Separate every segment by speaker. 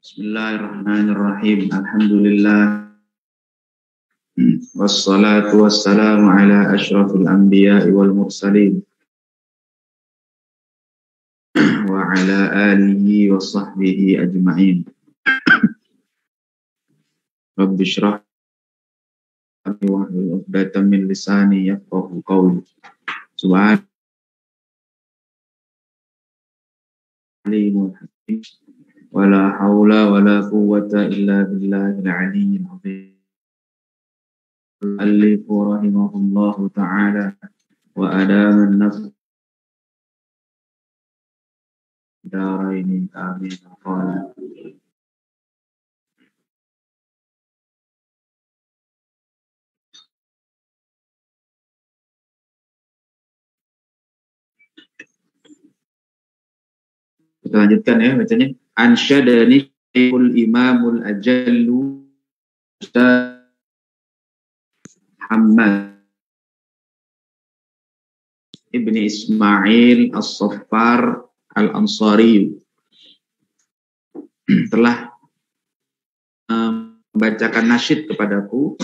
Speaker 1: Bismillahirrahmanirrahim. Alhamdulillah. Wassalatu wassalamu ala asyrafil anbiya'i wal mursalin wa ala alihi wa sahbihi ajma'in. Rabbi shrah li wahlul 'uqdatam min lisani yafqahu qawli. Subhanallah wala haula wala quwwata illa billahil aliyyil azim. Allifu rahimahullahu ta'ala wa adaman nafs daraini amin. Kita lanjutkan ya bacanya. Ansyadani Syaikhul Imamul Ajallu Ustaz Muhammad Ibni Ismail As-Saffar Al-Ansari telah membacakan nasyid kepadaku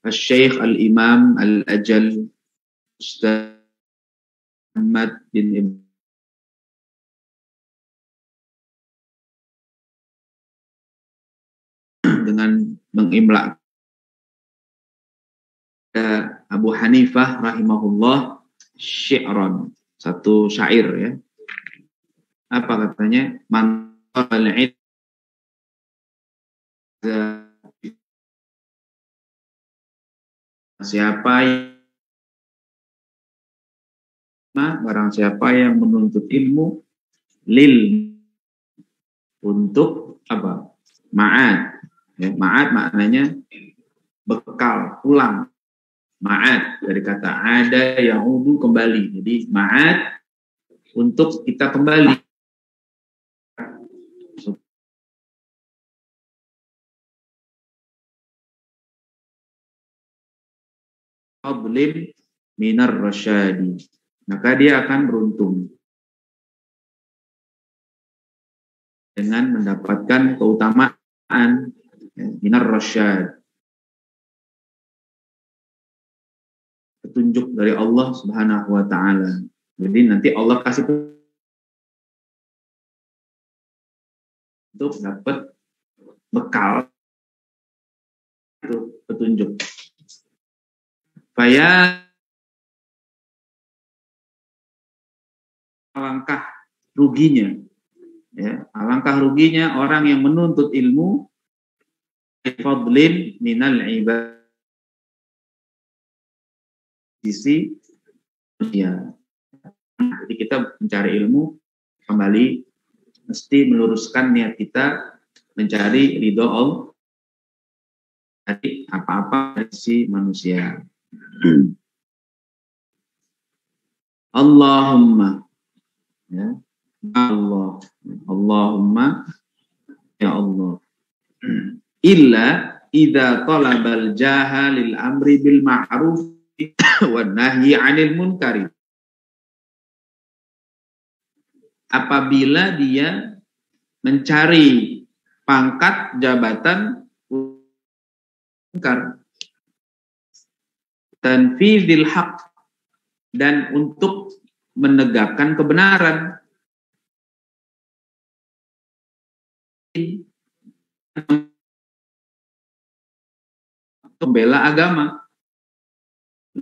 Speaker 1: Syekh Al-Imam Al-Ajal Ustaz Muhammad bin dengan mengimlak Abu Hanifah rahimahullah syi'ran, satu syair ya. Apa katanya? Man barang siapa yang menuntut ilmu lil untuk apa? Ma'ad. Ya, ma'ad maknanya bekal, pulang. Ma'ad dari kata ada ya'udu kembali. Jadi ma'ad untuk kita kembali. Fadlin minar rasyadi. Maka dia akan beruntung dengan mendapatkan keutamaan minar rasyad, petunjuk dari Allah Subhanahu wa ta'ala. Jadi nanti Allah kasih untuk dapat bekal itu petunjuk. Faya alangkah ruginya ya, alangkah ruginya orang yang menuntut ilmu fadlin minal ibad sisi ya. Jadi kita mencari ilmu kembali mesti meluruskan niat kita mencari ridho Allah dari apa-apa dari si manusia. Allahumma ya Allah, Allahumma ya Allah. Illa idza talabal jaha lil amri bil ma'ruf wan nahyi 'anil munkari. Apabila dia mencari pangkat jabatan munkar, tanfidil haq, dan untuk menegakkan kebenaran, membela agama,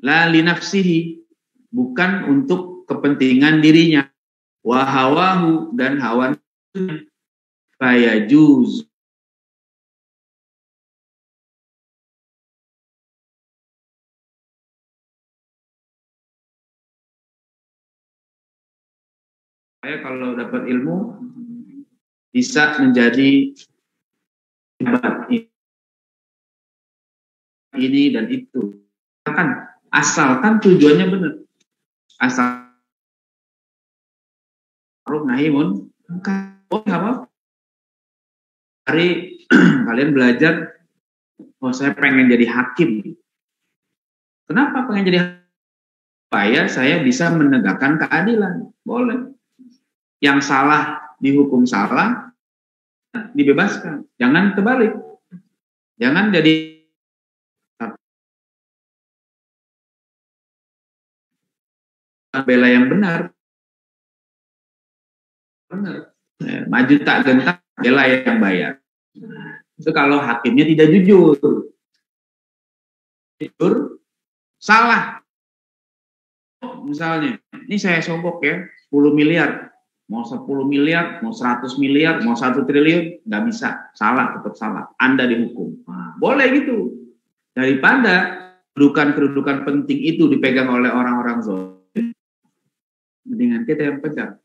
Speaker 1: la li nafsihi, bukan untuk kepentingan dirinya, wa hawahu, dan hawa nafsunya, fayajuz saya kalau dapat ilmu bisa menjadi ini dan itu, asalkan tujuannya benar, asal nahimun apa hari kalian belajar, saya pengen jadi hakim. Kenapa pengen jadi hakim? Supaya saya bisa menegakkan keadilan. Boleh. Yang salah dihukum salah, dibebaskan. Jangan terbalik. Jangan jadi bela yang benar. Maju tak gentar, bela yang bayar. Itu kalau hakimnya tidak jujur. Jujur, salah. Misalnya, ini saya sogok ya, 10 miliar. Mau 10 miliar, mau 100 miliar, mau 1 triliun, nggak bisa. Salah, tetap salah. Anda dihukum. Nah, boleh gitu. Daripada kedudukan-kedudukan penting itu dipegang oleh orang-orang zalim, mendingan kita yang pegang.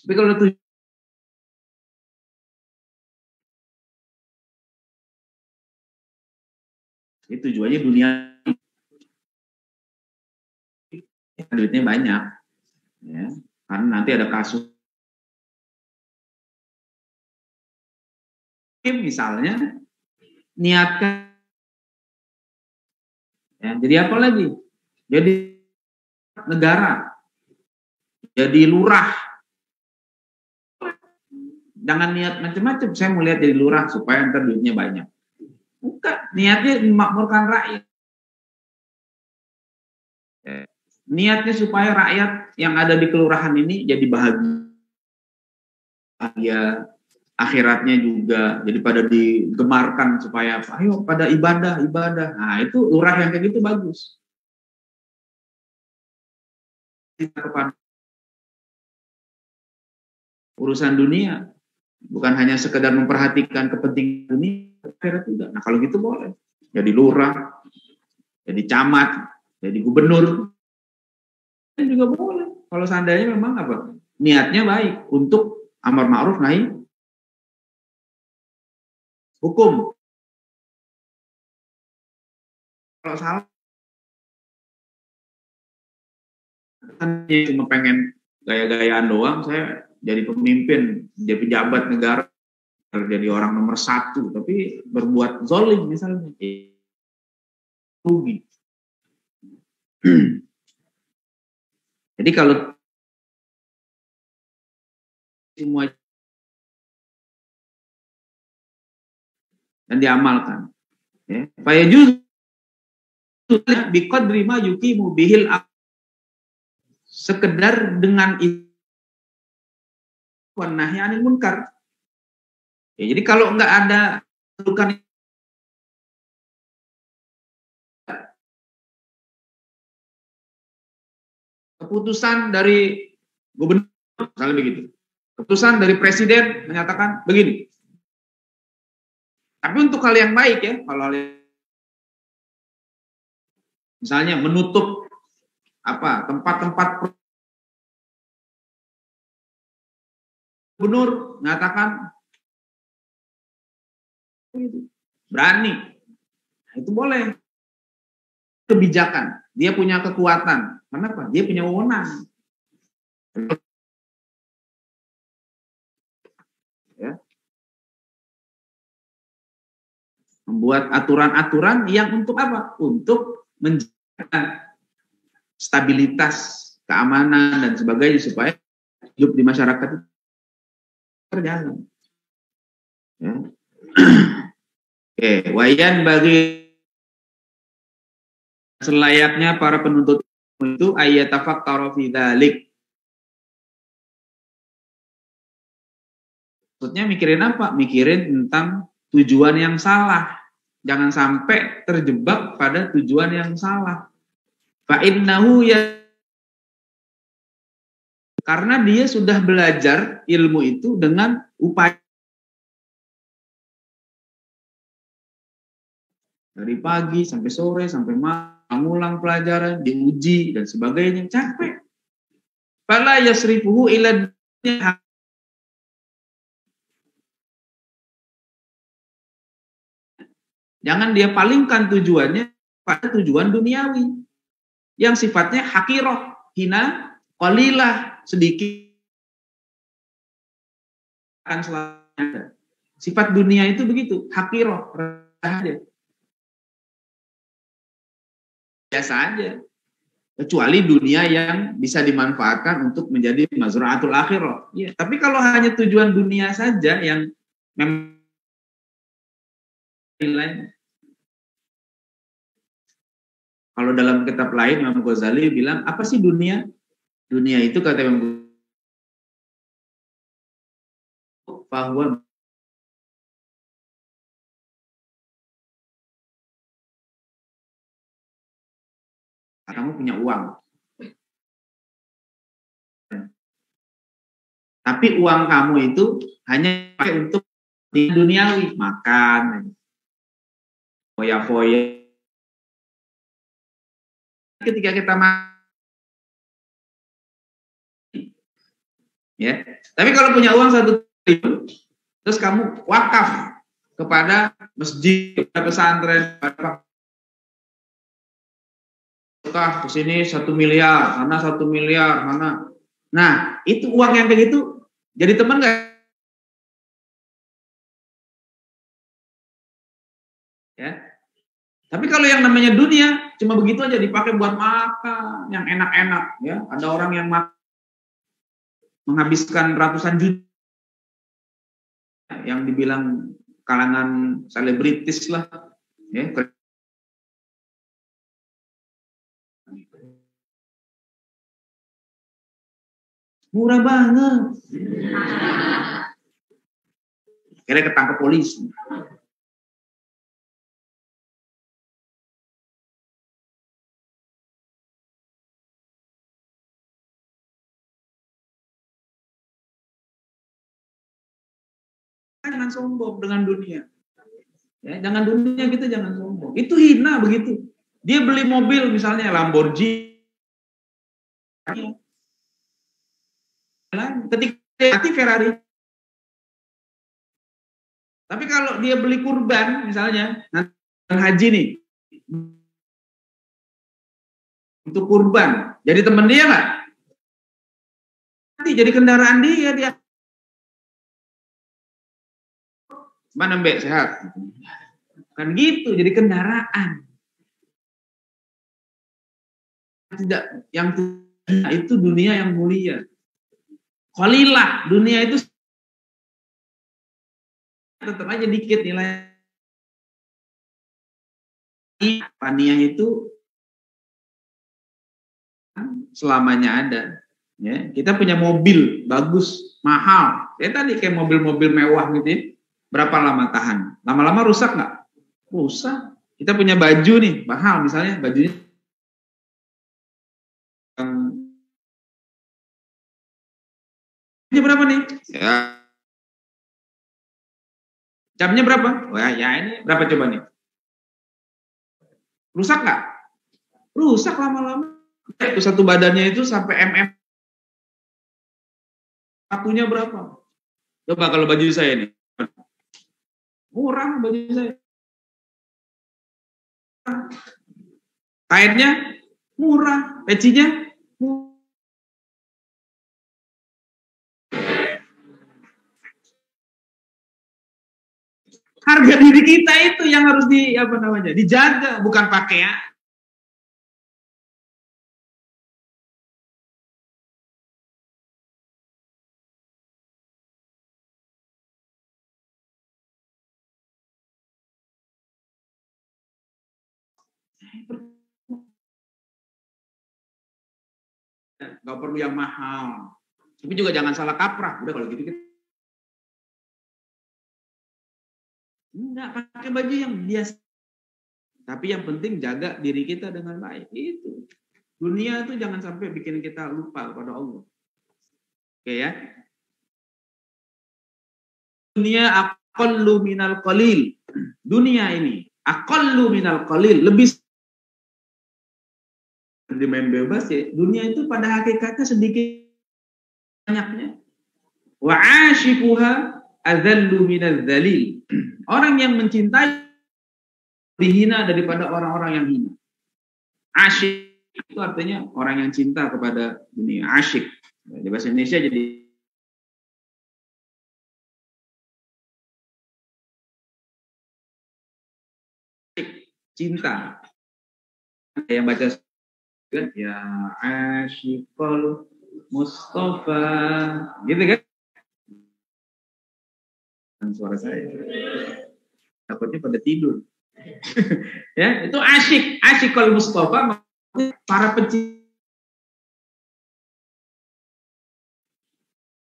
Speaker 1: Tapi kalau itu tujuannya dunia, duitnya banyak, ya. Karena nanti ada kasus, misalnya niatkan, ya, jadi apa lagi? Jadi negara, jadi lurah. Jangan niat macam-macam. Saya mau lihat jadi lurah supaya ntar duitnya banyak. Bukan, niatnya memakmurkan rakyat. Niatnya supaya rakyat yang ada di kelurahan ini jadi bahagia, akhiratnya juga jadi pada digemarkan supaya ayo pada ibadah. Nah, itu lurah yang kayak gitu bagus. Kepada urusan dunia, bukan hanya sekedar memperhatikan kepentingan dunia, akhirat juga. Nah, kalau gitu boleh. Jadi lurah, jadi camat, jadi gubernur, juga boleh. Kalau seandainya memang apa? Niatnya baik untuk amar ma'ruf nahi hukum. Kalau salah, kan cuma pengen gaya-gayaan doang, saya jadi pemimpin, jadi pejabat negara, jadi orang nomor 1, tapi berbuat zolim misalnya, rugi. Jadi kalau semua dan diamalkan, ya, supaya justru biqadri ma yuqimu bihil sekedar dengan itu nahi anil munkar. Ya, jadi kalau nggak ada kedudukan keputusan dari gubernur, misalnya begitu, keputusan dari presiden menyatakan begini. Tapi untuk hal yang baik ya, kalau misalnya menutup apa tempat-tempat, gubernur mengatakan berani, nah, itu boleh, kebijakan, dia punya kekuatan. Kenapa? Dia punya wewenang. Ya. Membuat aturan-aturan yang untuk apa? Untuk menjaga stabilitas, keamanan dan sebagainya supaya hidup di masyarakat itu terjalan. Ya. Oke, wayan bagi selayaknya para penuntut itu ayat tafakkara fi dzalik. Maksudnya mikirin apa? Mikirin tentang tujuan yang salah. Jangan sampai terjebak pada tujuan yang salah. Fa innahu ya, karena dia sudah belajar ilmu itu dengan upaya dari pagi sampai sore sampai malam, mengulang pelajaran, diuji dan sebagainya, capek. Fala yasrifuhu ila dunya. Jangan dia palingkan tujuannya pada tujuan duniawi yang sifatnya hakiroh, hina, qalilah, sedikit akan selalu ada. Sifat dunia itu begitu, hakiroh, rendah aja. Biasa aja. Kecuali dunia yang bisa dimanfaatkan untuk menjadi mazra'atul akhirah. Ya, tapi kalau hanya tujuan dunia saja yang memang nilai. Kalau dalam kitab lain Imam Ghazali bilang, apa sih dunia? Dunia itu kata Imam Ghazali, bahwa kamu punya uang. Tapi uang kamu itu hanya pakai untuk duniawi, makan, foya-foya. Ketika kita ya. Tapi kalau punya uang 1 triliun, terus kamu wakaf kepada masjid, kepada pesantren, ke sini 1 miliar, sana 1 miliar, mana. Nah, itu uang yang kayak gitu jadi teman nggak? Ya. Tapi kalau yang namanya dunia cuma begitu aja dipakai buat makan yang enak-enak, ya. Ada orang yang menghabiskan ratusan juta yang dibilang kalangan selebritis lah, ya. Murah banget. Kira ketangkep polisi. Jangan sombong dengan dunia. Ya, jangan dunia kita jangan sombong. Itu hina begitu. Dia beli mobil misalnya Lamborghini. Ketika hati Ferrari. Tapi kalau dia beli kurban misalnya, haji nih. Untuk kurban. Jadi teman dia nggak? Nanti jadi kendaraan dia. Mana Mbak sehat? Kan gitu, jadi kendaraan. Tidak, yang itu dunia yang mulia. Qalilah, dunia itu tetap aja dikit nilai. Fania itu selamanya ada. Ya, kita punya mobil bagus, mahal. Ya tadi kayak mobil-mobil mewah gitu ya. Berapa lama tahan? Lama-lama rusak nggak? Rusak. Kita punya baju nih, mahal misalnya bajunya. Ini berapa nih? Ya. Jamnya berapa? Wah, ya ini berapa coba nih? Rusak nggak? Rusak lama-lama. Itu satu badannya itu sampai mm. Satunya berapa? Coba kalau baju saya nih. Murah baju saya. Kainnya murah, pecinya murah. Harga diri kita itu yang harus dijaga, bukan pakaian. Gak perlu yang mahal. Tapi juga jangan salah kaprah. Udah kalau gitu kita enggak pakai baju yang biasa. Tapi yang penting jaga diri kita dengan baik. Itu. Dunia itu jangan sampai bikin kita lupa kepada Allah. Oke ya. Dunia aqallu minal qalil. Dunia ini aqallu minal qalil, lebih main bebas ya. Dunia itu pada hakikatnya sedikit banyaknya. Wa ashiquha adzallu minaz dzalil. Orang yang mencintai lebih hina daripada orang-orang yang hina. Asyik itu artinya orang yang cinta kepada dunia. Asyik. Di bahasa Indonesia jadi cinta. Yang baca kan ya asyikul Mustafa gitu kan suara saya takutnya pada tidur ya itu asyikul Mustafa para pecinta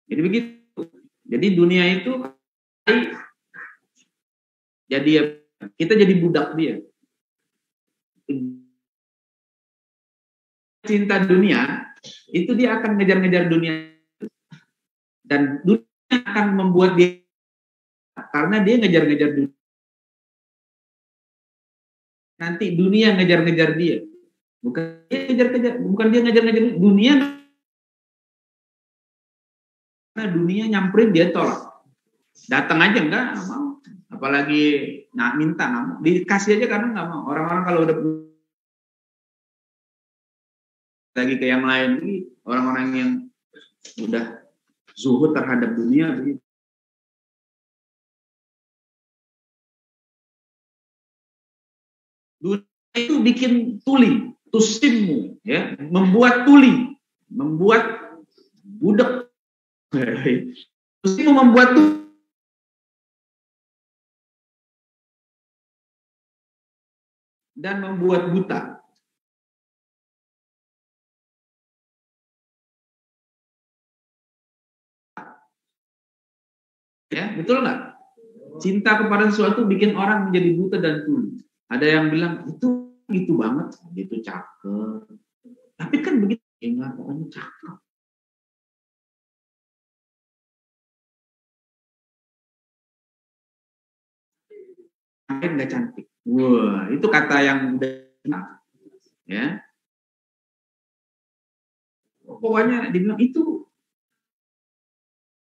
Speaker 1: jadi begitu jadi dunia itu jadi kita jadi budak dia cinta dunia itu dia akan ngejar-ngejar dunia dan dunia akan membuat dia karena dia ngejar-ngejar dunia nanti dunia ngejar-ngejar dia bukan dia ngejar-ngejar dunia karena dunia nyamperin dia tolak datang aja enggak mau apalagi minta nggak mau dikasih aja karena nggak mau orang-orang kalau udah lagi ke yang lain orang-orang yang udah zuhud terhadap dunia begitu. Dunia itu bikin tuli tusimmu ya membuat tuli membuat budak tusimmu membuat tuli dan membuat buta ya betul nggak cinta kepada sesuatu bikin orang menjadi buta dan tuli ada yang bilang itu gitu banget gitu cakep tapi kan begitu enggak pokoknya cakep nggak cantik wah itu kata yang udah ya pokoknya dibilang itu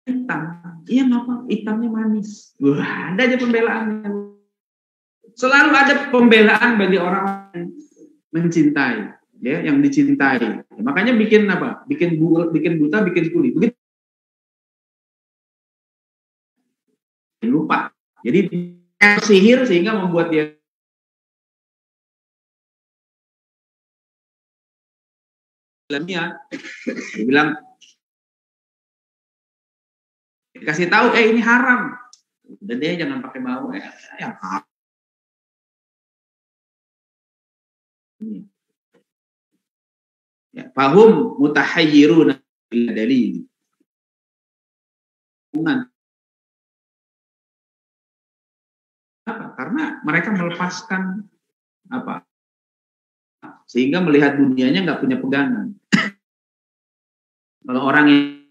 Speaker 1: hitam iya ngapa hitamnya manis wah ada aja pembelaannya selalu ada pembelaan bagi orang yang mencintai ya yang dicintai makanya bikin apa bikin buta bikin tuli begitu lupa jadi sihir sehingga membuat dia dia bilang dikasih tahu ini haram dan dia jangan pakai bau ya haram ya fahum mutahayyiruna bil dalil apa karena mereka melepaskan apa sehingga melihat dunianya nggak punya pegangan kalau orang yang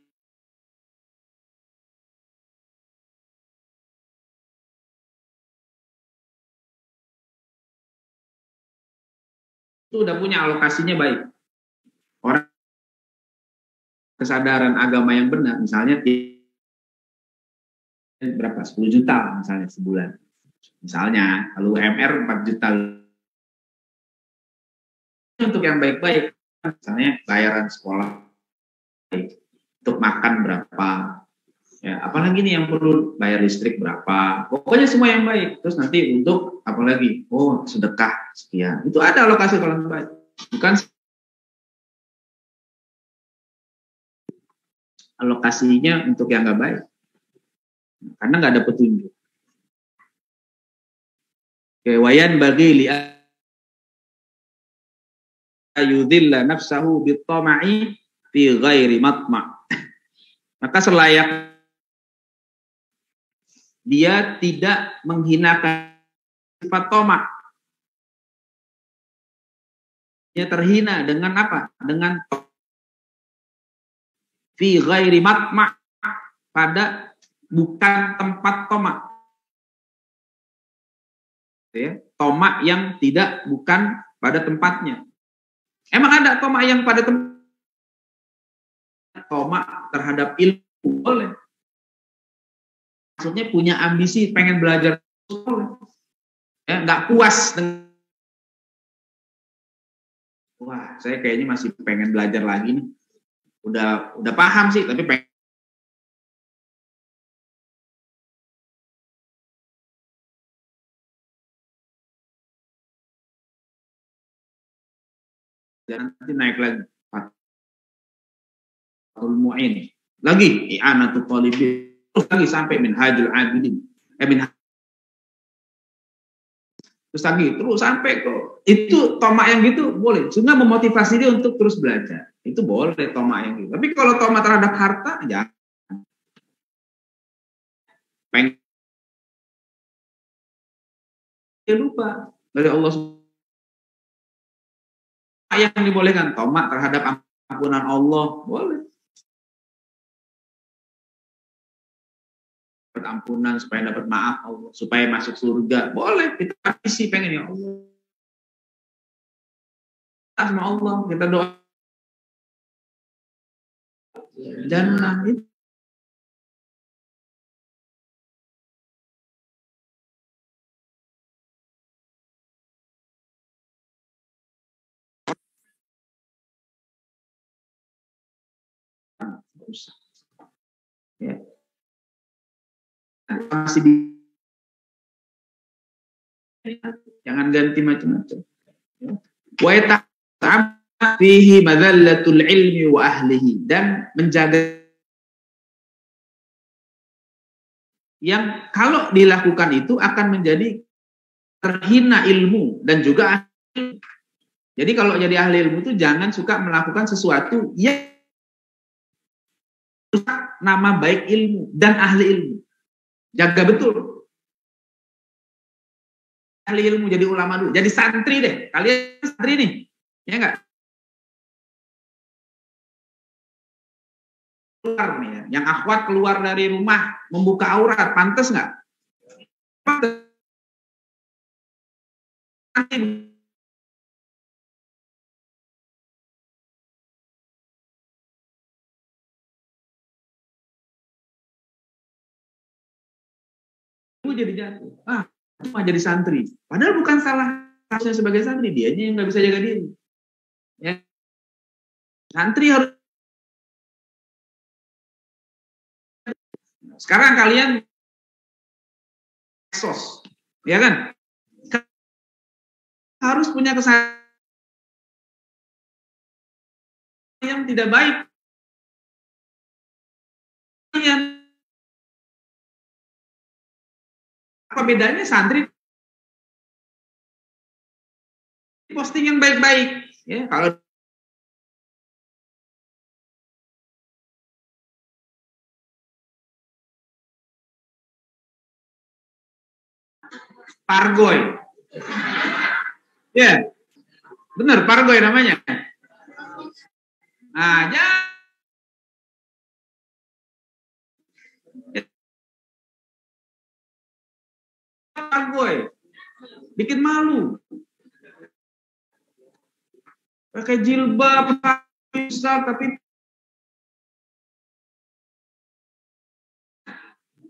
Speaker 1: itu udah punya alokasinya baik orang kesadaran agama yang benar misalnya berapa 10 juta misalnya sebulan misalnya kalau UMR 4 juta untuk yang baik-baik misalnya bayaran sekolah untuk makan berapa ya apalagi nih yang perlu bayar listrik berapa pokoknya semua yang baik terus nanti untuk apalagi sedekah sekian itu ada alokasi kalau yang baik bukan alokasinya untuk yang nggak baik karena nggak ada petunjuk wayan bagi li ayudhilla nafsahu bitama'i fi ghairi matma maka selayak dia tidak menghinakan sifat tamak dia terhina dengan apa dengan fi ghairi matma pada bukan tempat tomak ya tomak yang tidak bukan pada tempatnya emang ada tomak yang pada tempat tomak terhadap ilmu boleh maksudnya punya ambisi pengen belajar boleh ya nggak puas dengan wah saya kayaknya masih pengen belajar lagi nih udah paham sih tapi pengen dan nanti naik lagi. Fathul Mu'in. Lagi i'anatul talibin. Terus lagi sampai Minhajul Abidin. Terus lagi, terus sampai kok. Itu tomak yang gitu boleh. Cuma memotivasi dia untuk terus belajar. Itu boleh tomak yang gitu. Tapi kalau tomak terhadap harta, jangan. Pengen dia lupa dari Allah yang dibolehkan. Tomak terhadap ampunan Allah, boleh. Ampunan supaya dapat maaf Allah, supaya masuk surga, boleh. Kita isi pengen ya Allah, sama Allah kita doa jannah itu. Ya. Masih di jangan ganti macam-macam. Wa ta'am fihi madzallatul ilmi wa ahlihi, dan menjaga yang kalau dilakukan itu akan menjadi terhina ilmu dan juga ahli. Jadi kalau jadi ahli ilmu itu jangan suka melakukan sesuatu yang rusak nama baik ilmu dan ahli ilmu. Jaga betul. Ahli ilmu jadi ulama dulu, jadi santri deh. Kalian santri nih, ya enggak? Keluar nih ya. Yang akhwat keluar dari rumah membuka aurat, pantas nggak? Itu jadi jatuh. Cuma jadi santri. Padahal bukan salah harusnya sebagai santri, dia yang nggak bisa jaga diri. Ya. Santri harus. Sekarang kalian sos, ya kan? Harus punya kesadaran yang tidak baik. Apa bedanya santri posting yang baik-baik? Ya, kalau Pargoy. Ya, benar Pargoy namanya. Nah, Pargoy. Bikin malu. Pakai jilbab, besar, tapi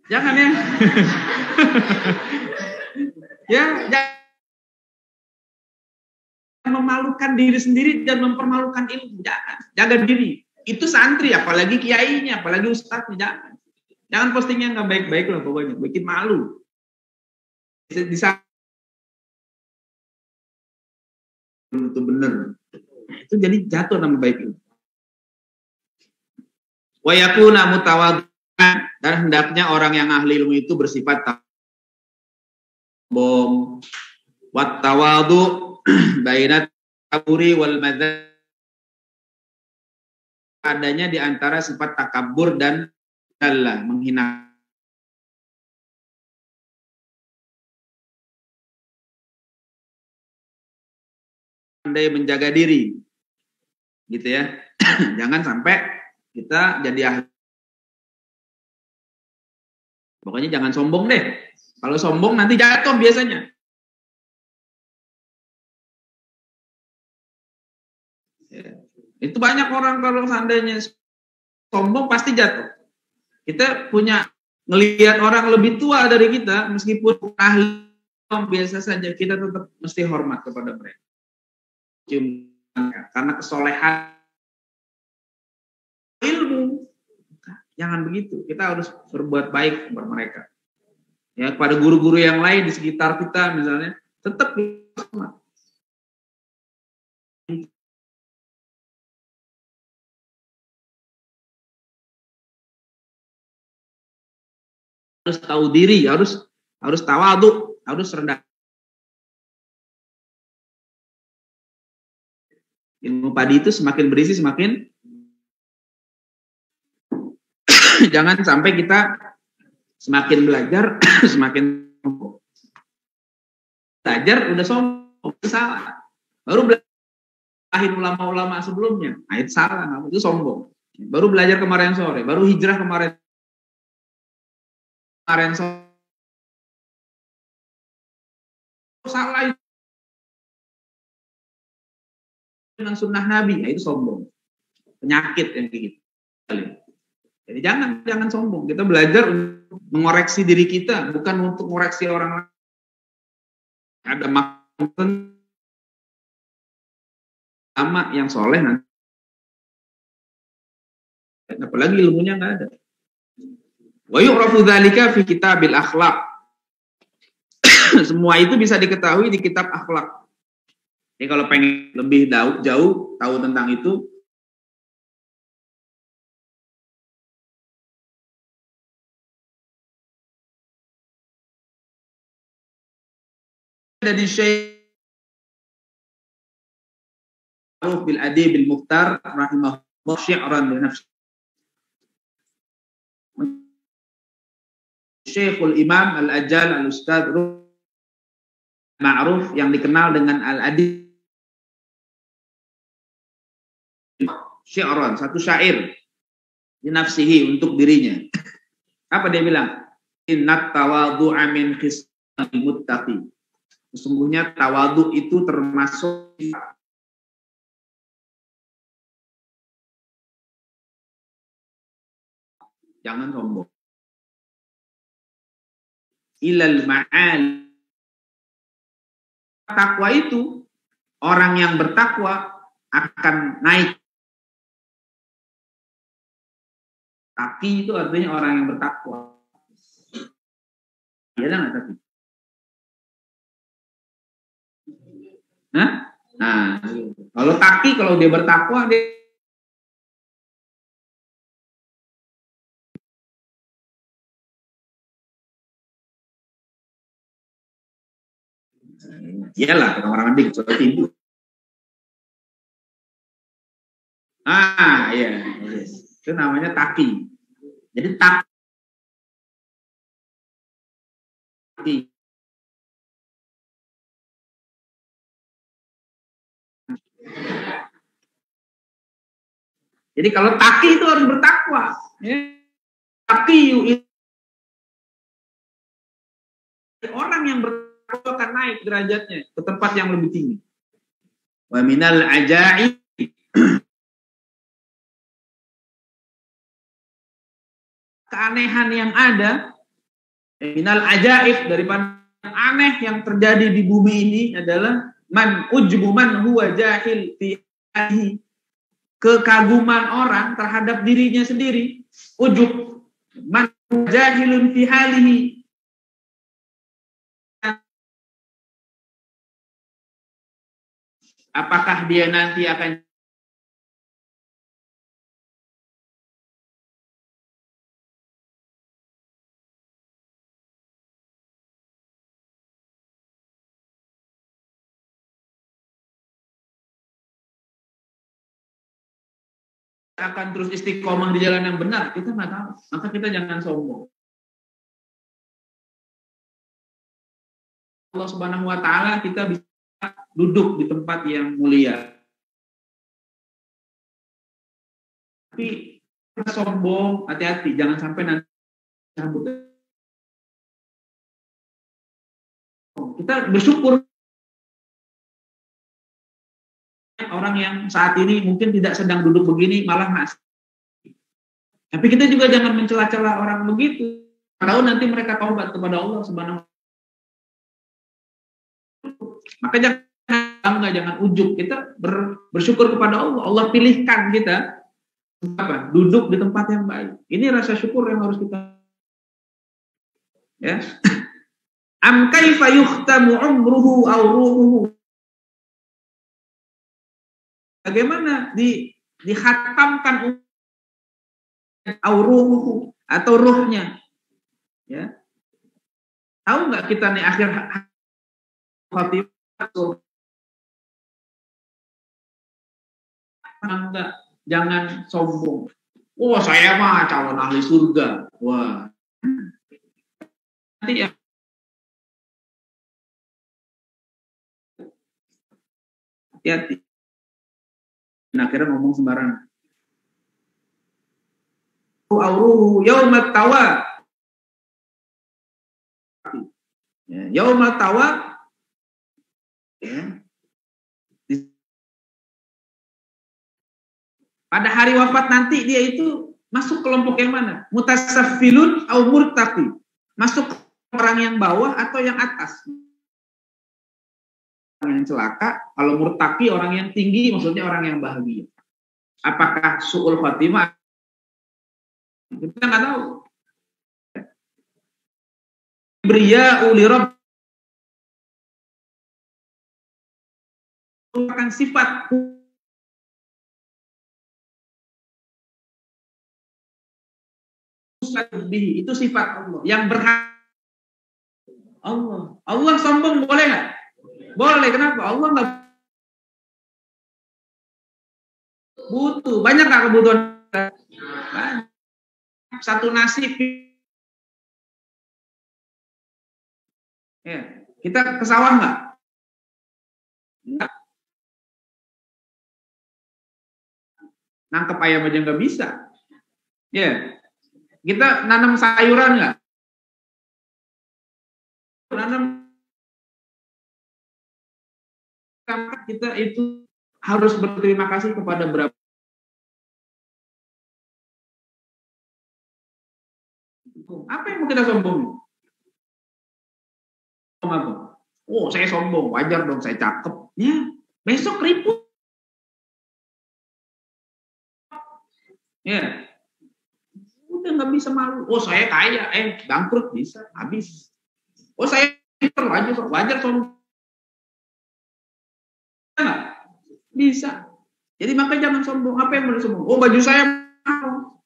Speaker 1: jangan ya. Ya, jangan memalukan diri sendiri dan mempermalukan ilmu. Jangan. Jaga diri. Itu santri, apalagi kiainya, apalagi ustadznya. Jangan. Jangan postingnya nggak baik-baik loh pokoknya. Bikin malu. Bisa itu benar. Itu jadi jatuh nama baik itu. Wa yakuna mutawaddi'an, dan hendaknya orang yang ahli ilmu itu bersifat sombong. Wat tawadu baina takaburi wal madzal, adanya di antara sifat takabur dan Allah menghina. Pandai menjaga diri, gitu ya. Jangan sampai kita jadi ahli. Pokoknya jangan sombong deh. Kalau sombong nanti jatuh biasanya. Ya. Itu banyak orang kalau seandainya sombong pasti jatuh. Kita punya ngelihat orang lebih tua dari kita, meskipun ahli biasa saja, kita tetap mesti hormat kepada mereka. Karena kesolehan ilmu. Jangan begitu. Kita harus berbuat baik kepada mereka. Ya, kepada guru-guru yang lain di sekitar kita misalnya, tetap hormat. harus tahu diri, harus tawadhu, harus rendah. Ilmu padi itu semakin berisi semakin jangan sampai kita semakin belajar semakin belajar udah sombong, salah. Baru belajar ulama-ulama sebelumnya, nah itu salah, itu sombong. Baru belajar kemarin sore, baru hijrah kemarin sore, salah itu dengan sunnah Nabi, nah itu sombong, penyakit yang kayak gitu. Jadi jangan sombong. Kita belajar untuk mengoreksi diri kita, bukan untuk mengoreksi orang lain. Ada maksud sama yang soleh nanti. Apalagi ilmunya nggak ada. Wa yu'rafu dzalika fi kitabil akhlaq. Semua itu bisa diketahui di kitab akhlak. Jadi kalau pengen lebih jauh tahu tentang itu, dari Syekh bil Adi bil Mukhtar rahimahullah syi'ran li nafsi. Syekhul Imam Al-Ajal Al-Ustadz Ma'ruf yang dikenal dengan Al-Adi syi'ran, satu syair di nafsihi, untuk dirinya. Apa dia bilang? Innat tawadhu'a min khisal muttaqi. Sesungguhnya tawadhu itu termasuk jangan sombong. Ilal ma'al. Takwa itu, orang yang bertakwa akan naik. Taki itu artinya orang yang bertakwa. Iya nggak tapi? Nah, kalau taki, kalau dia bertakwa, dia iyalah orang-orang dik seperti itu. Iya, itu namanya taki. Jadi taki. Jadi kalau taki itu harus bertakwa. Taki orang yang bertakwa akan naik derajatnya ke tempat yang lebih tinggi. Wa minal ajaib, keanehan yang ada, minal ajaib, daripada aneh yang terjadi di bumi ini adalah man ujbu man huwa jahil fi halihi, kekaguman orang terhadap dirinya sendiri. Ujub man jahilun fi halihi, apakah dia nanti akan terus istiqomah di jalan yang benar? Kita nggak tahu. Maka kita jangan sombong. Allah Subhanahu wa taala, kita bisa duduk di tempat yang mulia. Tapi kita sombong, hati-hati, jangan sampai nanti cabut. Kita bersyukur orang yang saat ini mungkin tidak sedang duduk begini, malah masih. Tapi kita juga jangan mencela-cela orang begitu. Kalau nanti mereka taubat kepada Allah Subhanahu wa taala. Maka jangan ujub. Kita bersyukur kepada Allah. Allah pilihkan kita duduk di tempat yang baik. Ini rasa syukur yang harus kita. Ya. Am kaifa yukhtamu umruhu aw ruhuhu. Bagaimana dikhatamkan aw ruhuhu, atau ruhnya. Ya. Tahu nggak kita nih akhir khotimah enggak, jangan sombong. Wah, saya mah calon ahli surga. Wah. Nanti ya hati-hati. Nah, akhirnya ngomong sembarangan. Auruhu yaumat tawa. Ya, yaumat tawa. Ya. Pada hari wafat nanti dia itu masuk kelompok yang mana? Mutasaffilun au murtaqi. Masuk orang yang bawah atau yang atas? Orang yang celaka, kalau murtaqi orang yang tinggi, maksudnya orang yang bahagia. Apakah su'ul khatimah? Kita nggak tahu. Briya'u li rabb merupakan sifat itu sifat Allah yang berhak. Allah sombong boleh nggak? Boleh. Kenapa? Allah nggak butuh. Banyak nggak kebutuhan? Banyak. Satu nasib. Ya. Kita ke sawah nggak? Nggak. Nangkep ayam aja nggak bisa. Ya. Kita nanam sayuran nggak? Nanam. Kita itu harus berterima kasih kepada berapa. Apa yang mau kita sombong? Oh, saya sombong, wajar dong, saya cakep. Ya, besok ribut. Ya, udah nggak bisa malu. Oh, saya kaya, bangkrut bisa, habis. Oh, saya pintar, wajar sombong. Nggak bisa. Jadi makanya jangan sombong. Apa yang boleh sombong? Oh, baju saya mahal.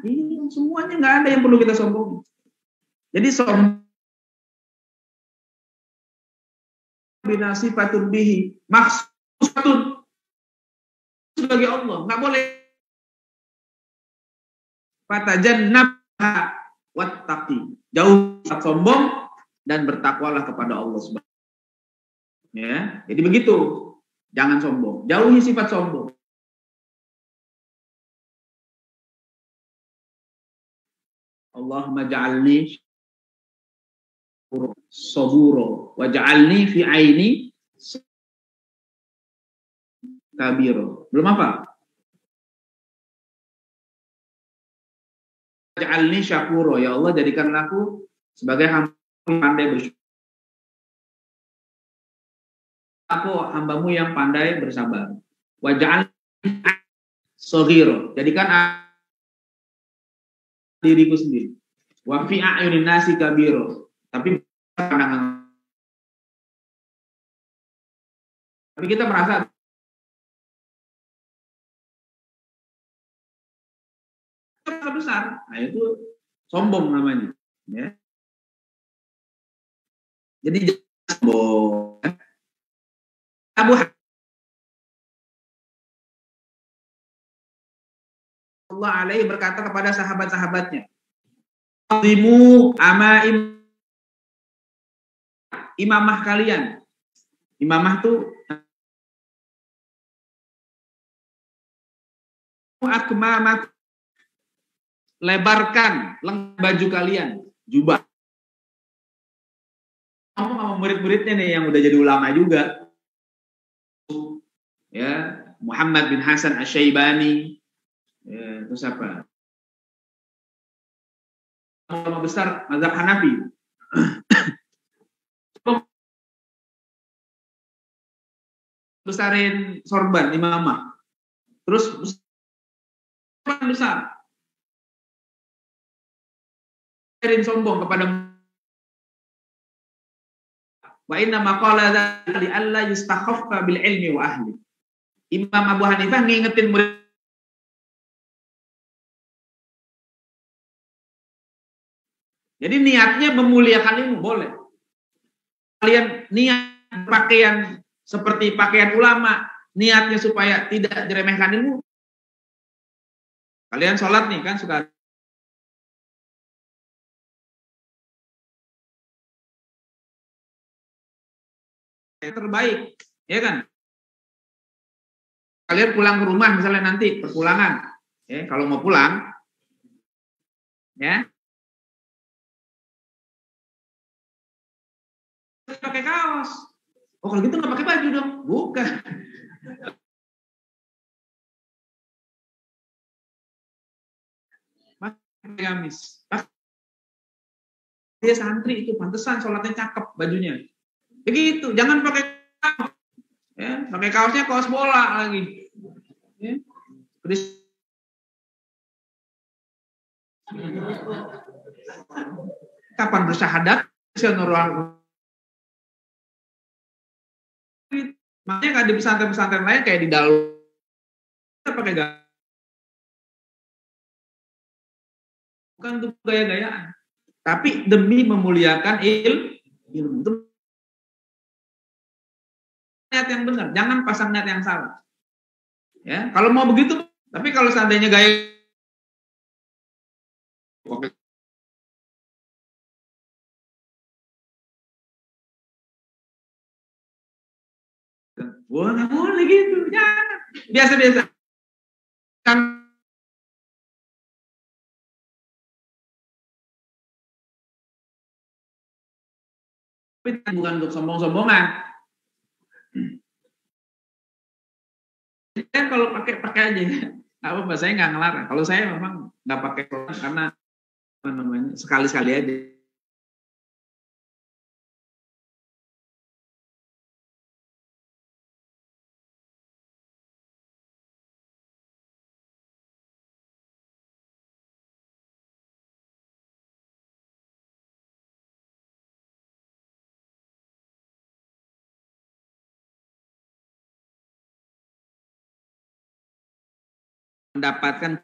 Speaker 1: Ini semuanya nggak ada yang perlu kita sombong. Jadi sombong binasi patun bihi maksudun sebagai Allah nggak boleh. Fatajannabha wattaqi, jauh sombong dan bertakwalah kepada Allah Subhanahu. Ya, jadi begitu. Jangan sombong, jauhi sifat sombong. Allahumma ja'alni saburo waj'alni fi aini kabiro. Belum apa? Ja'alni syakuro, ya Allah jadikanlah aku sebagai hamba pandai bersyukur. Aku hambamu yang pandai bersabar. Waj'alni saghiro, jadikan diriku sendiri. Wa fi a'yunin nasi kabiro, tapi pandangan. Tapi kita merasa besar, nah itu sombong namanya. Ya. Jadi sombong. Abu Allah alaihi berkata kepada sahabat-sahabatnya, "Azimu amaim imamah kalian." Imamah tuh akmamat, lebarkan baju kalian, jubah. Ngomong sama murid-muridnya nih yang udah jadi ulama juga. Ya, Muhammad bin Hasan Asy-Syaibani. Ya, terus apa? Ulama besar mazhab Hanafi. Besarin sorban imamah. Terus besar. Sombong kepada wa inna maqala li alla yustakhaffa bil ilmi wa ahli. Imam Abu Hanifah ngingetin murid Jadi niatnya memuliakan ilmu boleh. Kalian niat pakaian seperti pakaian ulama, niatnya supaya tidak diremehkan ilmu. Kalian sholat nih kan suka terbaik, ya kan? Kalian pulang ke rumah misalnya nanti perpulangan, ya kalau mau pulang, ya pakai kaos. Oh kalau gitu nggak pakai baju dong? Bukan. Pakai gamis. Dia santri itu pantesan sholatnya cakep bajunya. Begitu, jangan pakai kaos. Ya, pakai kaosnya kaos bola lagi. Ya. Kapan bersyahadat? Makanya nggak di pesantren-pesantren lain kayak di dalam pakai gaya. Bukan untuk gaya-gayaan, tapi demi memuliakan ilmu. Itu niat yang benar, jangan pasang niat yang salah. Ya, kalau mau begitu, tapi kalau seandainya gaya wah nggak boleh gitu, jangan. Biasa-biasa. Kan bukan untuk sombong-sombongan. Kan kalau pakai aja, apa saya nggak ngelarang. Kalau saya memang nggak pakai karena apa namanya sekali-sekali aja. Mendapatkan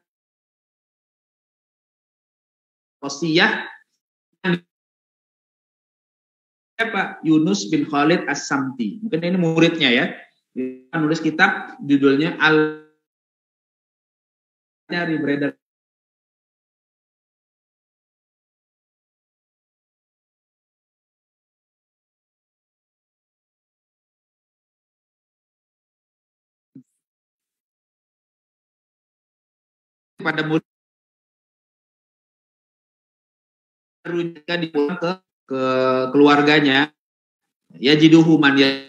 Speaker 1: wasiat Pak Yunus bin Khalid As-Samti. Mungkin ini muridnya ya. Dia nulis kitab judulnya Al-Nyari beredar pada murid jika dipulang ke keluarganya ya jiduhu man ya.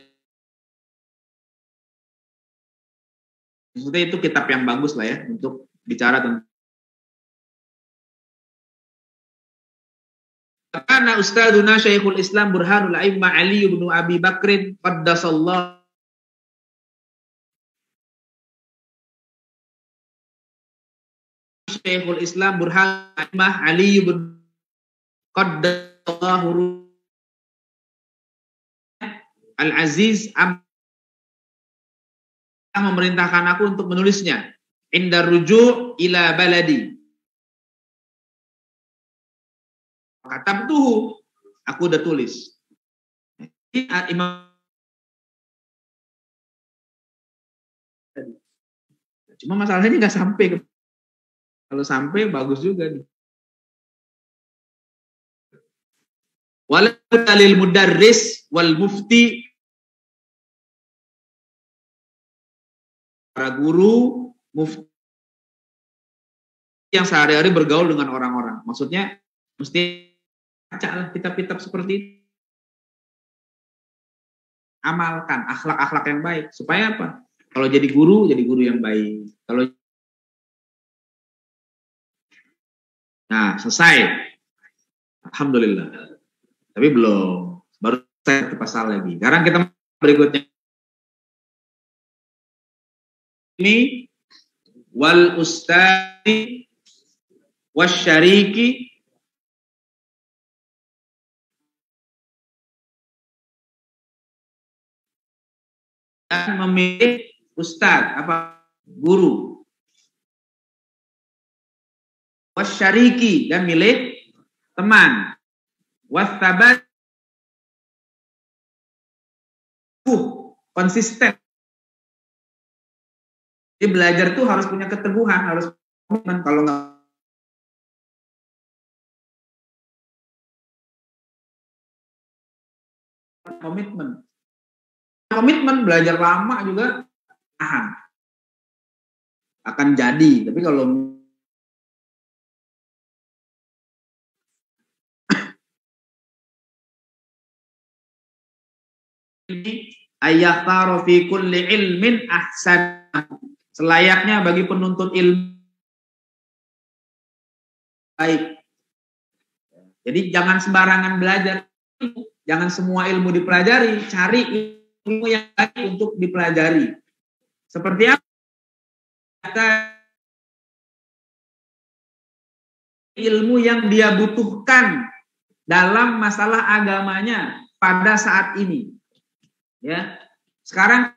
Speaker 1: Maksudnya itu kitab yang bagus lah ya untuk bicara tentang karena Ustadzuna Syekhul Islam Burhanul A'immah Ali bin Abi Bakrin qaddasallahu Syekhul Islam Burhanul A'immah Ali bin qaddasallahu Al-Aziz memerintahkan aku untuk menulisnya indar ruju' ila baladi. Kata tuh aku udah tulis. Imam cuma masalahnya nggak sampai. Kalau sampai bagus juga nih. Walau dalil mudarris wal mufti para guru mufti yang sehari-hari bergaul dengan orang-orang. Maksudnya mesti bacalah kitab-kitab seperti itu. Amalkan akhlak-akhlak yang baik supaya apa? Kalau jadi guru yang baik. Kalau nah, selesai. Alhamdulillah. Tapi belum. Baru saya ke pasal lagi. Sekarang kita berikutnya. Ini wal ustadi wasyariki dan memilih ustadz apa guru wasyariki dan milih teman. Wastabat konsisten. Jadi belajar tuh harus punya keteguhan, harus komitmen. Kalau nggak komitmen belajar lama juga tahan akan jadi. Tapi kalau ayyakhtaru fi kulli ilmin ahsan, selayaknya bagi penuntut ilmu baik. Jadi jangan sembarangan belajar, jangan semua ilmu dipelajari, cari ilmu yang baik untuk dipelajari. Seperti apa? Ilmu yang dia butuhkan dalam masalah agamanya pada saat ini. Ya. Sekarang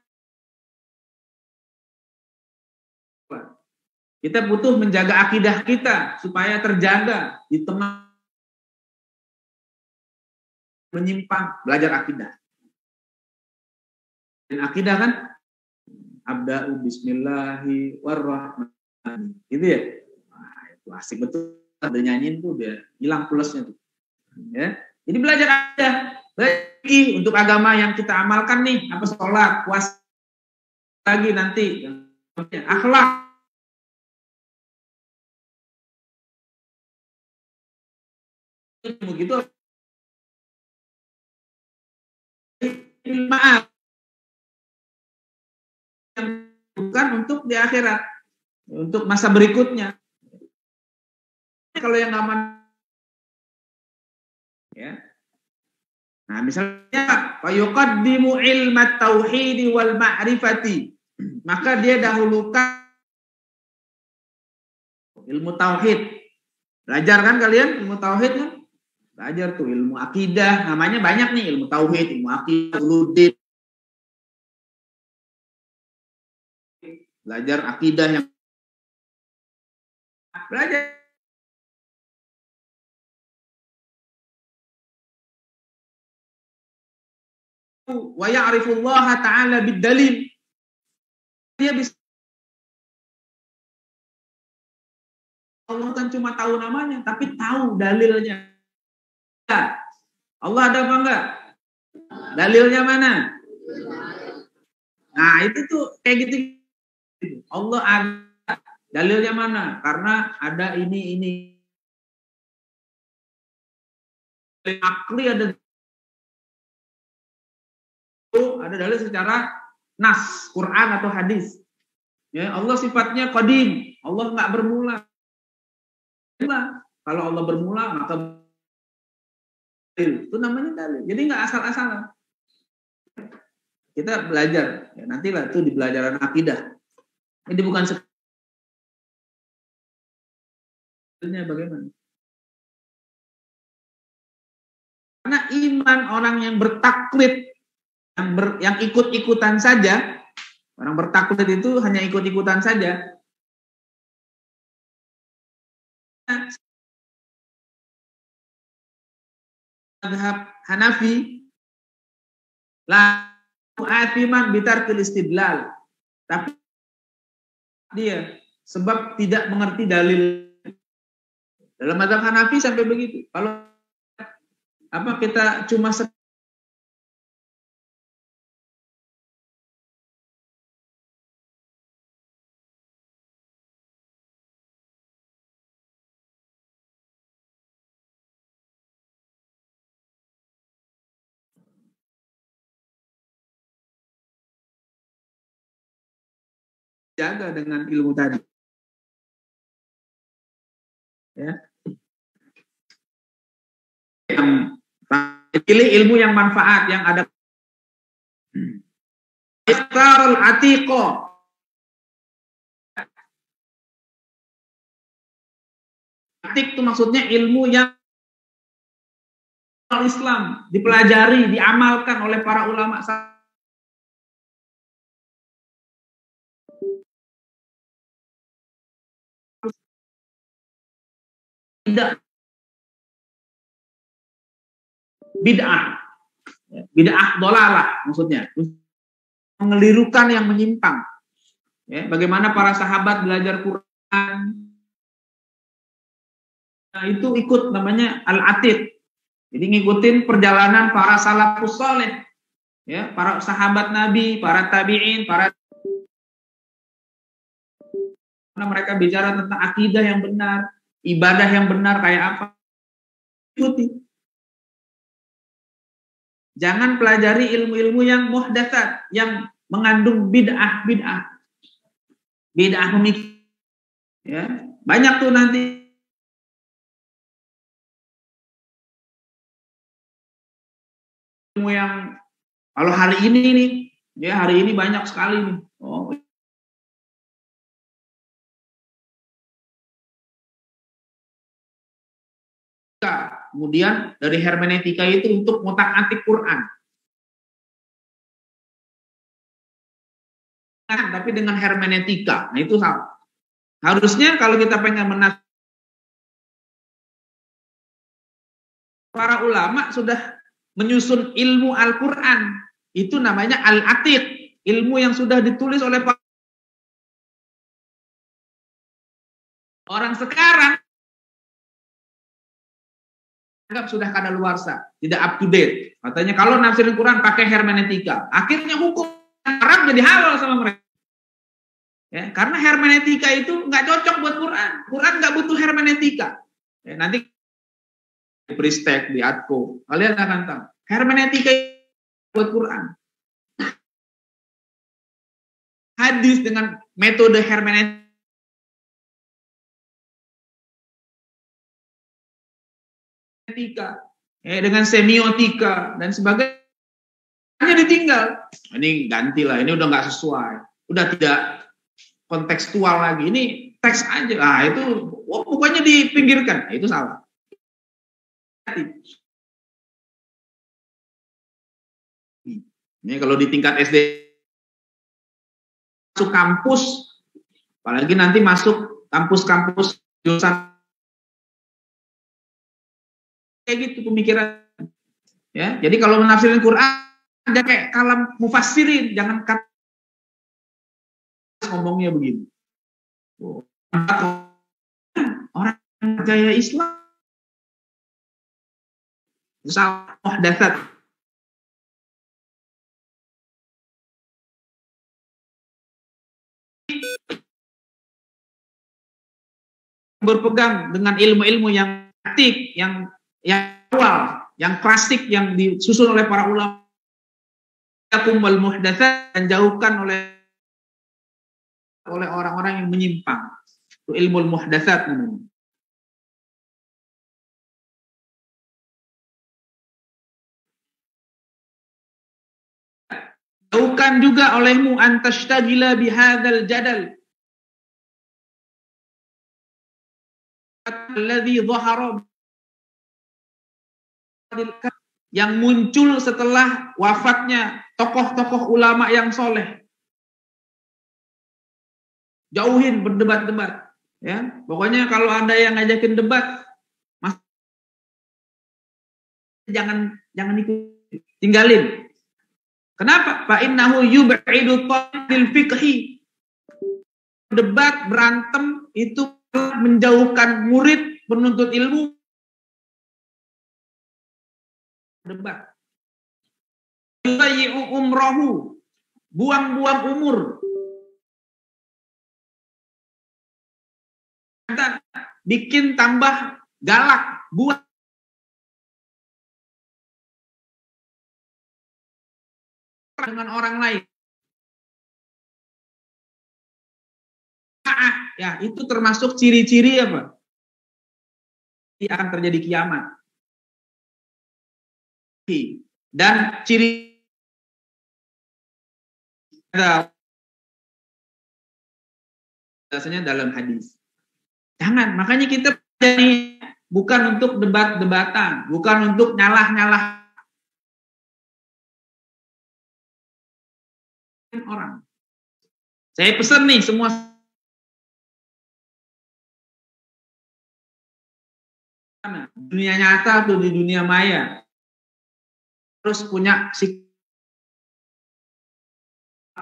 Speaker 1: kita butuh menjaga akidah kita supaya terjaga di tengah menyimpang, belajar akidah. Dan akidah kan abda'u bismillahi warrahmani. Gitu ya. Nah, itu asik betul. Ada nyanyiin tuh dia hilang plusnya tuh. Ya. Jadi belajar akidah lagi untuk agama yang kita amalkan nih, apa sholat, puasa lagi nanti akhlak. Begitu. Maaf. Bukan untuk di akhirat, untuk masa berikutnya. Kalau yang aman, ya. Nah, misalnya fayuqaddimu ilmat tauhid wal ma'rifati, maka dia dahulukan ilmu tauhid. Belajar kan kalian ilmu tauhid kan? Belajar tuh ilmu akidah, namanya banyak nih, ilmu tauhid, ilmu akidah, uludin. Belajar akidah yang belajar wa ya'rifullaha ta'ala bid-dalil. Dia bisa, Allah kan cuma tahu namanya, tapi tahu dalilnya. Allah ada apa enggak? Dalilnya mana? Nah, itu tuh kayak gitu. Allah ada, dalilnya mana? Karena ada ini. Akli ada dalil secara nas, Quran atau hadis. Ya, Allah sifatnya qadim. Allah enggak bermula. Kalau Allah bermula, maka itu namanya dalil. Jadi enggak asal-asalan. Kita belajar, ya, nantilah itu di pelajaran akidah. Ini bukan sebenarnya bagaimana? Karena iman orang yang bertaklid, yang ikut-ikutan saja, orang bertaklid itu hanya ikut-ikutan saja. Mazhab Hanafi la mu'athiman bitarkil istidlal, tapi dia sebab tidak mengerti dalil. Dalam mazhab Hanafi sampai begitu. Kalau apa kita cuma jaga dengan ilmu tadi. Ya. Pilih ilmu yang manfaat, yang ada. Istarul atiqo. Atik itu maksudnya ilmu yang Islam dipelajari, diamalkan oleh para ulama. Tidak bid'ah. Bid'ah dolalah maksudnya. Mengelirukan yang menyimpang. Ya, bagaimana para sahabat belajar Quran. Nah, itu ikut namanya al-atid. Jadi ngikutin perjalanan para salafus saleh. Ya, para sahabat Nabi, para tabi'in, mereka bicara tentang akidah yang benar, ibadah yang benar kayak apa. Ikuti. Jangan pelajari ilmu-ilmu yang muhdatsat, yang mengandung bid'ah pemikiran. Ya, banyak tuh nanti ilmu yang kalau hari ini nih, ya hari ini banyak sekali nih. Oh, kemudian dari hermeneutika itu untuk ngotak-atik Quran. Tapi dengan hermeneutika, nah itu salah. Harusnya kalau kita pengen para ulama sudah menyusun ilmu Al-Quran, itu namanya al-atiq, ilmu yang sudah ditulis oleh orang sekarang. Anggap sudah kadaluarsa, tidak up to date. Katanya kalau nafsirin Quran pakai hermeneutika, akhirnya hukum Arab jadi halal sama mereka. Ya, karena hermeneutika itu nggak cocok buat Quran. Quran nggak butuh hermeneutika. Ya, nanti di Pristek, di Atko, kalian akan tahu. Hermeneutika buat Quran. Hadis dengan metode hermeneutika dengan semiotika dan sebagainya ditinggal. Ini gantilah, ini udah nggak sesuai, udah tidak kontekstual lagi. Ini teks aja, nah itu pokoknya dipinggirkan. Nah, itu salah. Ini kalau di tingkat SD masuk kampus, apalagi nanti masuk kampus-kampus jurusan kayak gitu pemikiran. Ya, jadi kalau menafsirin Quran ada kayak kalam mufassirin, jangan ngomongnya begini. Orang percaya Islam salah muhdatsat. Berpegang dengan ilmu-ilmu yang antik, yang awal, yang klasik, yang disusun oleh para ulama. Wal muhdatsat, dan jauhkan oleh orang-orang yang menyimpang. Itu ilmu muhdatsat namanya. Jauhkan juga olehmu antashtagila bihadzal jadal alladzi dhahara yang muncul setelah wafatnya tokoh-tokoh ulama yang soleh. Jauhin berdebat-debat, ya. Pokoknya kalau ada yang ngajakin debat, jangan ikut, tinggalin. Kenapa? Fa innahu yub'idu talil fiqhi. Debat, berantem itu menjauhkan murid penuntut ilmu. Debat. Yubayyi'u umrahu. Buang-buang umur. Bikin tambah galak, buat dengan orang lain. Ya, itu termasuk ciri-ciri apa? Akan terjadi kiamat. Dan ciri biasanya dalam hadis. Jangan, makanya kita bukan untuk debat-debatan, bukan untuk nyalah-nyalah orang. Saya pesan nih semua dunia nyata atau di dunia maya. harus punya sikap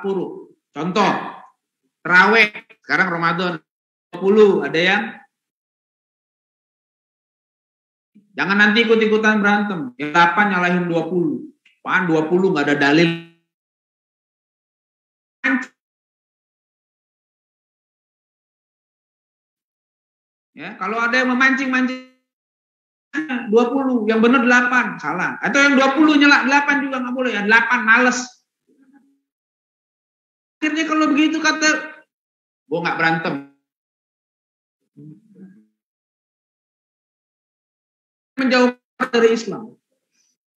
Speaker 1: buruk. Contoh, terawih sekarang Ramadan 20, ada yang jangan nanti ikut-ikutan berantem. Yang 8 nyalahin 20. Apaan 20 nggak ada dalil. Ya, kalau ada yang memancing-mancing 20, yang benar 8, salah. Atau yang 20 nyala 8 juga nggak boleh, ya 8 males. Akhirnya kalau begitu kata, gua nggak berantem. Menjauh dari Islam.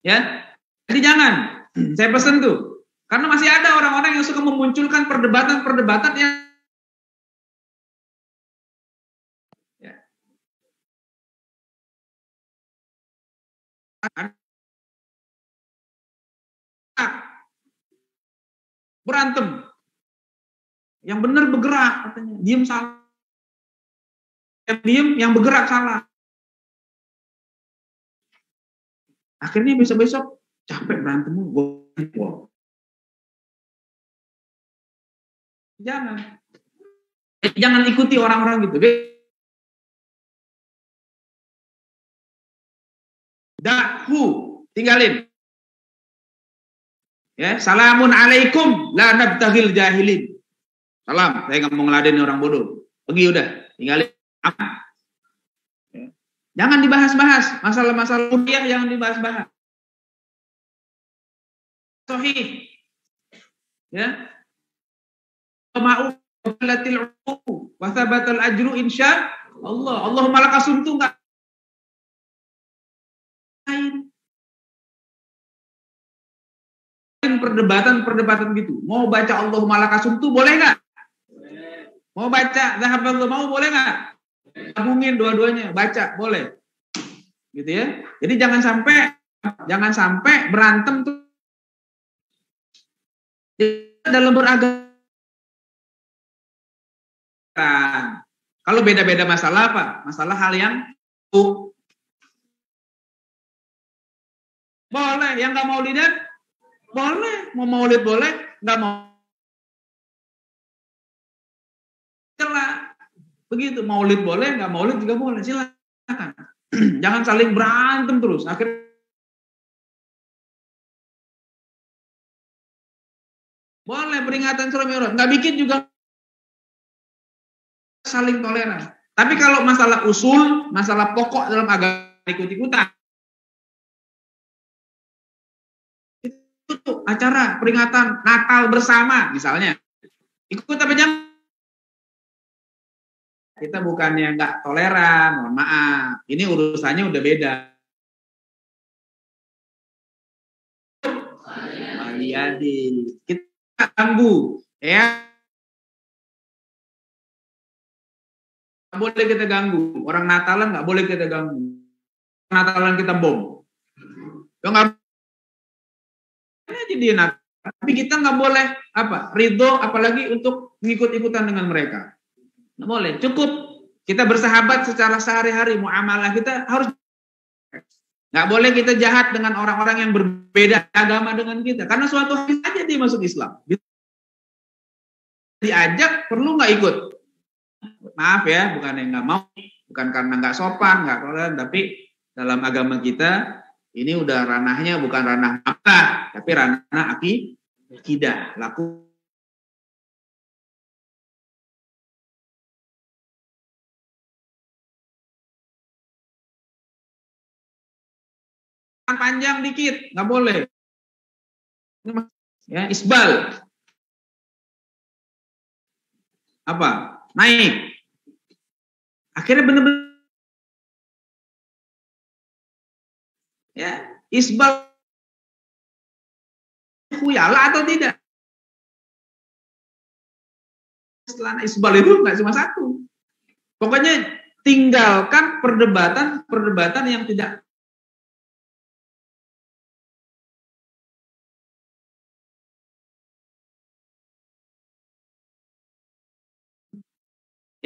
Speaker 1: Ya. Jadi jangan. Saya pesan tuh. Karena masih ada orang-orang yang suka memunculkan perdebatan-perdebatan yang berantem. Yang benar bergerak katanya. Diam salah. Yang diam, yang bergerak salah. Akhirnya besok-besok capek berantem. Jangan ikuti orang-orang gitu. Dahu, tinggalin. Ya, salamun alaikum la nabtaghil jahilin. Salam, saya nggak mau ngeladenin orang bodoh. Pergi udah, tinggalin. Jangan dibahas-bahas masalah-masalah kuliah, jangan dibahas-bahas. Sahih. Ya. Ma'u latil wa thabatal ajru insya Allah. Allahumma lakasuntu enggak lain. Perdebatan gitu. Mau baca Allahumma lakasuntu boleh enggak? Mau baca zahaballahu mau boleh enggak? Gabungin dua-duanya, baca boleh. Gitu ya. Jadi jangan sampai berantem tuh dalam beragama. Kalau beda-beda masalah apa? Masalah hal yang boleh, yang nggak mau lihat boleh, mau maulid boleh, nggak mau celah. Begitu, maulid boleh, nggak maulid juga boleh, silakan. Jangan saling berantem terus. Akhirnya boleh peringatan Isra Mi'raj, nggak bikin juga saling toleran. Tapi kalau masalah usul, masalah pokok dalam agama ikut-ikutan, itu acara peringatan Natal bersama misalnya, ikut apa jangan? Kita bukannya nggak toleran, mohon maaf. Ini urusannya udah beda. Kita ganggu, ya. Nggak boleh kita ganggu. Orang Natalan nggak boleh kita ganggu. Natalan kita bom. Nggak jadi Natal. Tapi kita nggak boleh ridho, apalagi untuk ngikut-ikutan dengan mereka. Nggak boleh. Cukup kita bersahabat secara sehari-hari, muamalah kita harus. Nggak boleh kita jahat dengan orang-orang yang berbeda agama dengan kita. Karena suatu hari saja dia masuk Islam. Diajak, perlu nggak ikut? Maaf ya, bukan yang nggak mau, bukan karena nggak sopan, nggak toleran, tapi dalam agama kita ini udah ranahnya bukan ranah apa, tapi ranah akidah, laku. Panjang dikit, nggak boleh. Ya, isbal. Apa? Naik. Akhirnya benar-benar ya, isbal khuyala atau tidak? Setelah isbal itu nggak cuma satu. Pokoknya tinggalkan perdebatan yang tidak.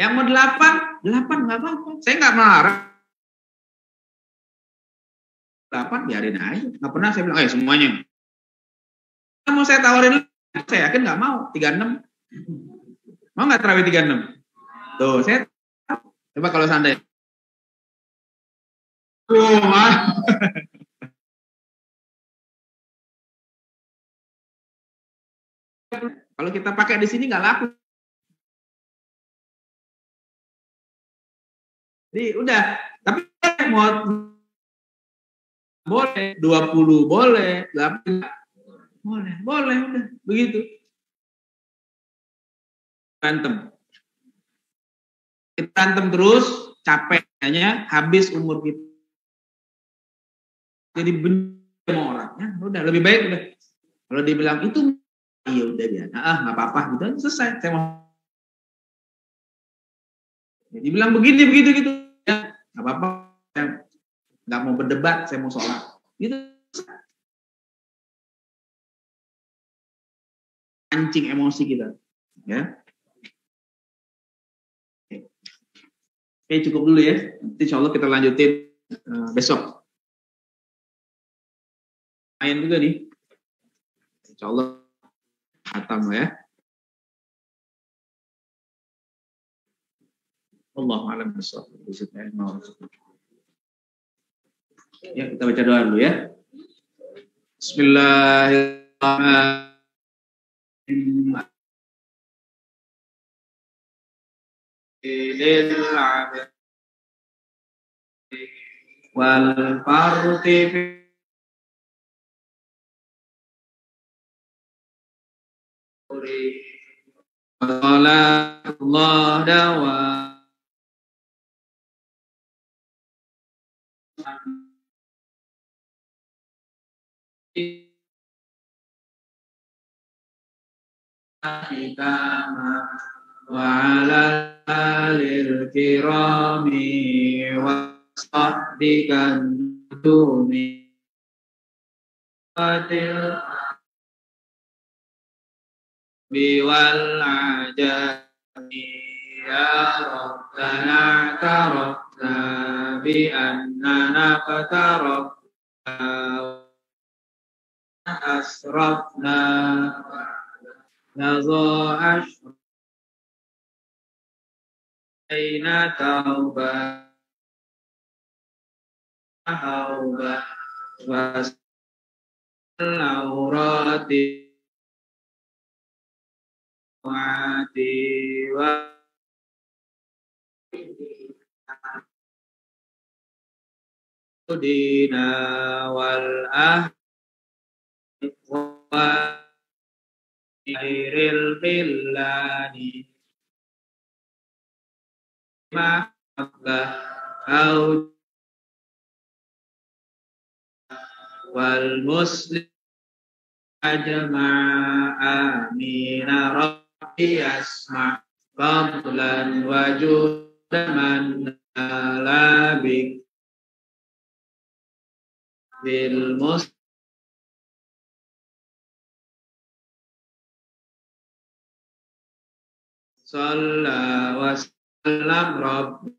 Speaker 1: Yang mau 8 nggak apa-apa. Saya nggak melarang. 8 biarin aja. Nggak pernah saya bilang, semuanya. Mau saya tawarin, saya yakin nggak mau. 36. Mau nggak terawih 36? Tuh, saya coba kalau seandainya. Kalau kita pakai di sini nggak laku. Jadi udah, tapi mau boleh 20 boleh, 8 boleh udah begitu. Berantem. Kita berantem terus, capeknya habis umur kita. Jadi benci sama orang, ya udah lebih baik udah. Kalau dibilang itu, iya udah ya, nggak apa-apa gitu, selesai. Saya mau. Dibilang begini begitu gitu, ya nggak apa-apa. Saya nggak mau berdebat, saya mau sholat. Gitu. Pancing emosi kita, ya. Oke, cukup dulu ya. Nanti insya Allah kita lanjutin besok. Main juga nih. Insya Allah khatam ya. Allahu a'lam bishawab. Ya, kita baca doa dulu ya. Bismillahirrahmanirrahim. Wal farti Allah dawa kita wa ala alil kirami wa sahbikan tumi fatil biwal ajami ya Rabbana tarafna bi annana fatarafna asrafna nazo ashrafna aina tauba hauba wasalawrati wa'ati wa dina wal ahli wa khairil billani mahabbah au wal muslim ajma'a amina rabbi asma' fadlan wa judaman alabik bil muslim sallallahu wa sallam rabbi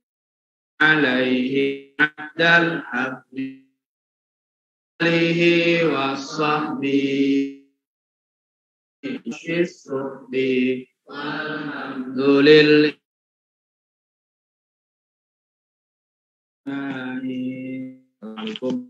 Speaker 1: alaihi abdal habdi alihi wa sahbihi syisruhbi walhamdulillah. Assalamualaikum.